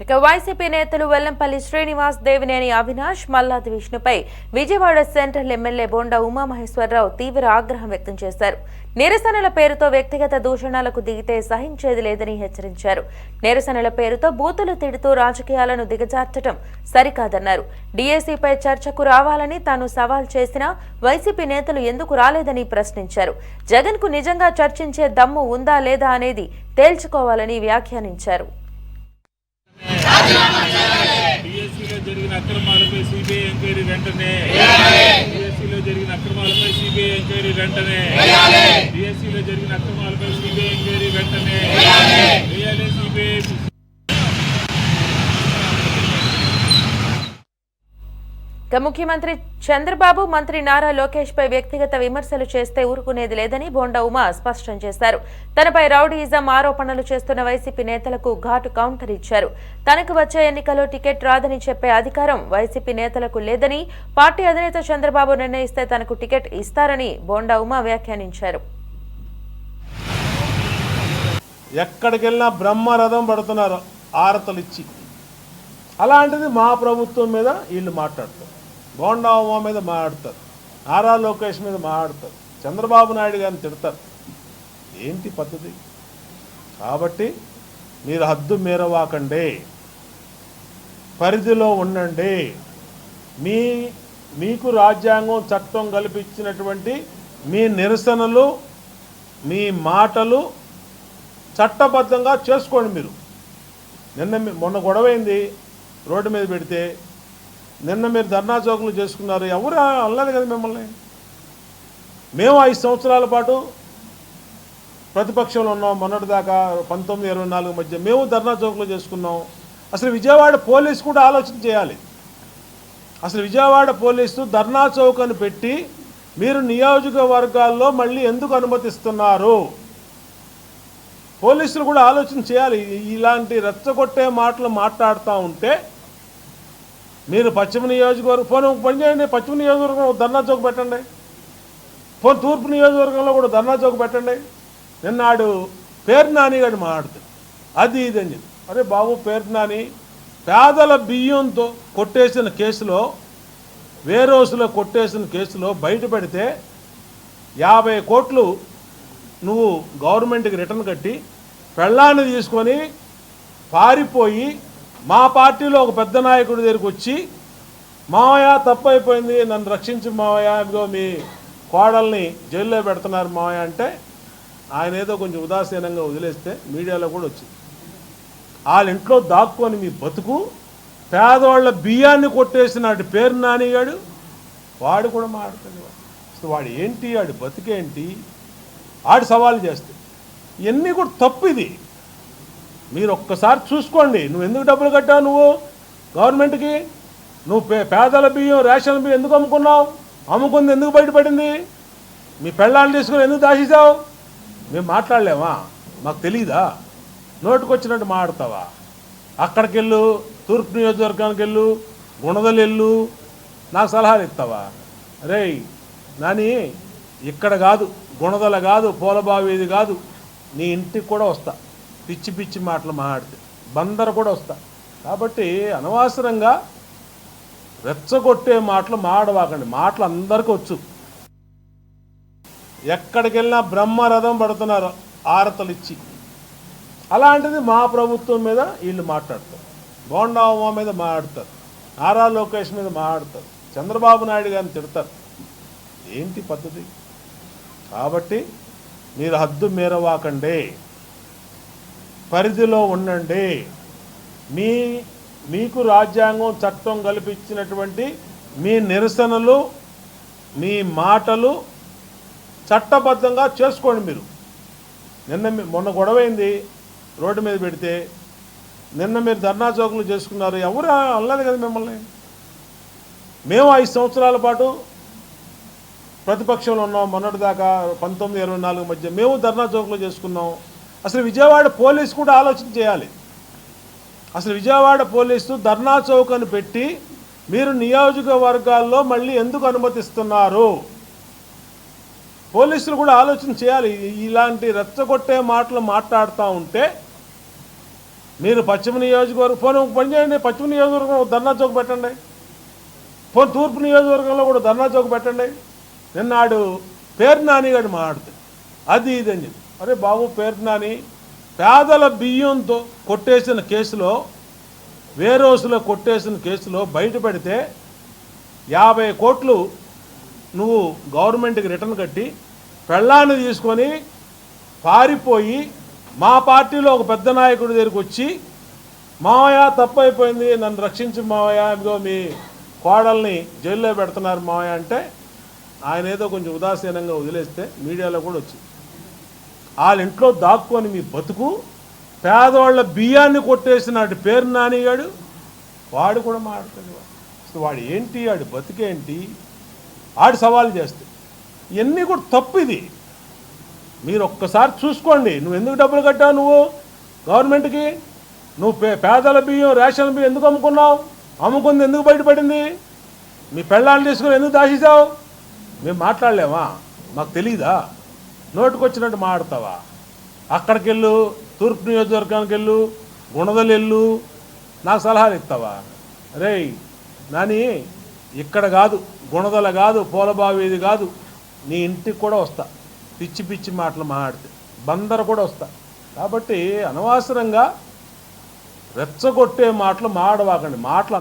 ఇక వైసీపీ నేతలు Vellampalli Srinivas, Devineni Avinash, Malladi విష్ణుపై Vijayawada central MLA bonda Umamaheswararao తీవ్ర ఆగ్రహం వ్యక్తం చేశారు. నిరసనల పేరుతో వ్యక్తిగత దూషణలకు దిగితే సహించేది లేదని హెచ్చరించారు. నిరసనల పేరుతో బూతులు తిడుతూ రాజకీయాలను దిగజార్చడం సరికాదన్నారు. డీఏసీపై చర్చకు రావాలని తాను సవాల్ చేసినా వైసీపీ నేతలు ఎందుకు రాలేదని ప్రశ్నించారు. జగన్ కు నిజంగా చర్చించే దమ్ము ఉందా లేదా అనేది తేల్చుకోవాలని వ్యాఖ్యానించారు. డిఎస్సీలో జరిగిన అక్రమాలపై సిబిఐ ఎంక్వైరీ వెంటనే డిఎస్సీలో జరిగిన అక్రమాలపై సిబిఐ ఎంక్వైరీ వెంటనే డిఎస్సీలో జరిగిన అక్రమాలపై సిబిఐ ఎంక్వైరీ వెంటనే వేయాలి సిబిఐ. ముఖ్యమంత్రి చంద్రబాబు, మంత్రి నారా లోకేష్ పై వ్యక్తిగత విమర్శలు చేస్తే ఊరుకునేది లేదని బోండా ఉమా స్పష్టం చేశారు. తనపై రౌడీయిజం ఆరోపణలు చేస్తున్న వైసీపీ నేతలకు ఘాటు కౌంటర్ ఇచ్చారు. తనకు వచ్చే ఎన్నికల్లో టికెట్ రాదని చెప్పే అధికారం వైసీపీ నేతలకు లేదని, పార్టీ అధినేత చంద్రబాబు నిర్ణయిస్తే తనకు టికెట్ ఇస్తారని బోండా ఉమా వ్యాఖ్యానించారు. ఎక్కడికెళ్ళినా బ్రహ్మరథం పడుతున్నారు ఆరతలిచ్చి. అలాంటిది మా ప్రభుత్వం మీద వీళ్ళు మాట్లాడతారు, బోండా ఉమా మీద మాట్లాడతారు, నారా లోకేష్ మీద మాట్లాడతారు, చంద్రబాబు నాయుడు గారిని తిడతారు. ఏంటి పద్ధతి? కాబట్టి మీరు హద్దు మీరవాకండి, పరిధిలో ఉండండి. మీకు రాజ్యాంగం చట్టం కల్పించినటువంటి మీ నిరసనలు, మీ మాటలు చట్టబద్ధంగా చేసుకోండి. మీరు మొన్న గొడవైంది, రోడ్డు మీద పెడితే నిన్న మీరు ధర్నా చౌకులు చేసుకున్నారు. ఎవరు అనలేదు కదా మిమ్మల్ని. మేము 5 సంవత్సరాల పాటు ప్రతిపక్షంలో ఉన్నాం. మొన్నటిదాకా 19-24 మధ్య మేము ధర్నా చౌకులు చేసుకున్నాం. అసలు విజయవాడ పోలీసు కూడా ఆలోచన చేయాలి. అసలు విజయవాడ పోలీసు ధర్నా చౌక్ అని పెట్టి మీరు నియోజకవర్గాల్లో మళ్ళీ ఎందుకు అనుమతిస్తున్నారు? పోలీసులు కూడా ఆలోచన చేయాలి. ఇలాంటి రెచ్చగొట్టే మాటలు మాట్లాడుతూ ఉంటే మీరు పశ్చిమ నియోజకవర్గం పోనీ పని చేయండి, పశ్చిమ నియోజకవర్గంలో ధర్నా చౌక్ పెట్టండి, పోనీ తూర్పు నియోజకవర్గంలో కూడా ధర్నా చౌక్ పెట్టండి. నిన్నాడు పేరు నాని గారు మాట్లాడుతాడు అది ఇది అని చెప్పి. అరే బాబు, పేరు నాని పేదల బియ్యంతో కొట్టేసిన కేసులో, వేరోసులో కొట్టేసిన కేసులో బయట పెడితే 50 కోట్లు నువ్వు గవర్నమెంట్కి రిటర్న్ కట్టి పెళ్ళాన్ని తీసుకొని పారిపోయి మా పార్టీలో ఒక పెద్ద నాయకుడి దగ్గరికి వచ్చి, మావయ్య తప్పు అయిపోయింది, నన్ను రక్షించి మావయ్య, ఇదిగో మీ కోడల్ని జైల్లో పెడుతున్నారు మావయ్య అంటే ఆయన ఏదో కొంచెం ఉదాసీనంగా వదిలేస్తే మీడియాలో కూడా వచ్చింది. వాళ్ళ ఇంట్లో దాక్కొని మీ బతుకు, పేదవాళ్ళ బియ్యాన్ని కొట్టేసినాడు పేరు నానిగాడు, వాడు కూడా మాట్లాడుతుంది. అసలు వాడు ఏంటి, వాడి బతుకేంటి, వాడు సవాల్ చేస్తే ఇవన్నీ కూడా తప్పు. ఇది మీరు ఒక్కసారి చూసుకోండి. నువ్వు ఎందుకు డబ్బులు కట్టావు? నువ్వు గవర్నమెంట్కి నువ్వు పేదల బియ్యం, రేషన్ బియ్యం ఎందుకు అమ్ముకున్నావు? అమ్ముకుంది ఎందుకు బయటపడింది? మీ పెళ్ళాన్ని తీసుకుని ఎందుకు దాచేసావు? మేము మాట్లాడలేమా? మాకు తెలీదా? నోటుకొచ్చినట్టు మాట్లాడతావా? అక్కడికి వెళ్ళు, తూర్పు నియోజకవర్గానికి వెళ్ళు, గుణదలు వెళ్ళు, నాకు సలహాలు ఇస్తావా? అరే నాని, ఇక్కడ కాదు, గుణదల కాదు, పూలబావిది కాదు, నీ ఇంటికి కూడా వస్తా. పిచ్చి పిచ్చి మాటలు మాట్లాడితే బందర కూడా వస్తా. కాబట్టి అనవసరంగా రెచ్చగొట్టే మాటలు మాడవాకండి. మాటలు అందరికీ వచ్చు. ఎక్కడికెళ్ళినా బ్రహ్మరథం పడుతున్నారు ఆరతలిచ్చి. అలాంటిది మా ప్రభుత్వం మీద వీళ్ళు మాట్లాడతారు, బోండా ఉమా మీద మాట్లాడతారు, నారా లోకేష్ మీద మాట్లాడతారు, చంద్రబాబు నాయుడు గారిని తిడతారు. ఏంటి పద్ధతి? కాబట్టి మీరు హద్దు మీరవాకండి, పరిధిలో ఉండండి. మీకు రాజ్యాంగం చట్టం కల్పించినటువంటి మీ నిరసనలు, మీ మాటలు చట్టబద్ధంగా చేసుకోండి. మీరు మొన్న గొడవైంది, రోడ్డు మీద పెడితే నిన్న మీరు ధర్నా చౌకులు చేసుకున్నారు. ఎవరు అనలేదు కదా మిమ్మల్ని. మేము 5 సంవత్సరాల పాటు ప్రతిపక్షంలో ఉన్నాం. మొన్నటిదాకా 19-24 మధ్య మేము ధర్నా చౌకులు చేసుకున్నాం. అసలు విజయవాడ పోలీసు కూడా ఆలోచన చేయాలి. అసలు విజయవాడ పోలీసు ధర్నా చౌక్ అని పెట్టి మీరు నియోజకవర్గాల్లో మళ్ళీ ఎందుకు అనుమతిస్తున్నారు? పోలీసులు కూడా ఆలోచన చేయాలి. ఇలాంటి రెచ్చగొట్టే మాటలు మాట్లాడుతూ ఉంటే మీరు పశ్చిమ నియోజకవర్గం ఫోన్ ఒక పని చేయండి, పశ్చిమ నియోజకవర్గం ఒక ధర్నా చౌక్ పెట్టండి, ఫోన్ తూర్పు నియోజకవర్గంలో కూడా ధర్నా చౌక్ పెట్టండి. నిన్నాడు పేరు నాని గారు మాట్లాడుతుంది అది ఇది అని చెప్పి, అరే బాబు పేరు నాని పేదల బియ్యంతో కొట్టేసిన కేసులో, వేరోసులో కొట్టేసిన కేసులో బయటపెడితే 50 కోట్లు నువ్వు గవర్నమెంట్కి రిటర్న్ కట్టి పెళ్ళాన్ని తీసుకొని పారిపోయి మా పార్టీలో ఒక పెద్ద నాయకుడి దగ్గరికి వచ్చి, మావయ్య తప్పు అయిపోయింది నన్ను రక్షించి మావయ్య, ఇదిగో మీ కోడల్ని జైల్లో పెడుతున్నారు మావయ్య అంటే ఆయన ఏదో కొంచెం ఉదాసీనంగా వదిలేస్తే మీడియాలో కూడా వచ్చింది. వాళ్ళ ఇంట్లో దాక్కొని మీ బతుకు, పేదవాళ్ళ బియ్యాన్ని కొట్టేసినట్టు పేరు నానిగాడు వాడు కూడా మాట్లాడుతుంది. అసలు వాడు ఏంటి, వాడి బతుకేంటి, ఆడు సవాల్ చేస్తే ఇవన్నీ కూడా తప్పు. ఇది మీరు ఒక్కసారి చూసుకోండి. నువ్వు ఎందుకు డబ్బులు కట్టావు, నువ్వు గవర్నమెంట్కి, నువ్వు పేదల బియ్యం రేషన్ బియ్యం ఎందుకు అమ్ముకున్నావు, అమ్ముకుంది ఎందుకు బయటపడింది, మీ పెళ్ళాన్ని తీసుకుని ఎందుకు దాచేసావు, మేము మాట్లాడలేమా, మాకు తెలీదా, నోటుకొచ్చినట్టు మాట్లాడతావా. అక్కడికి వెళ్ళు, తూర్పు నియోజకవర్గానికి వెళ్ళు, గుణదలు వెళ్ళు, నాకు సలహాలు ఇస్తావా. రేయ్ నాని ఇక్కడ కాదు, గుణదల కాదు, పూలబావిది కాదు, నీ ఇంటికి కూడా వస్తా, పిచ్చి పిచ్చి మాటలు మాట్లాడితే బందర కూడా వస్తా. కాబట్టి అనవసరంగా రెచ్చగొట్టే మాటలు మాడవాకండి. మాటలు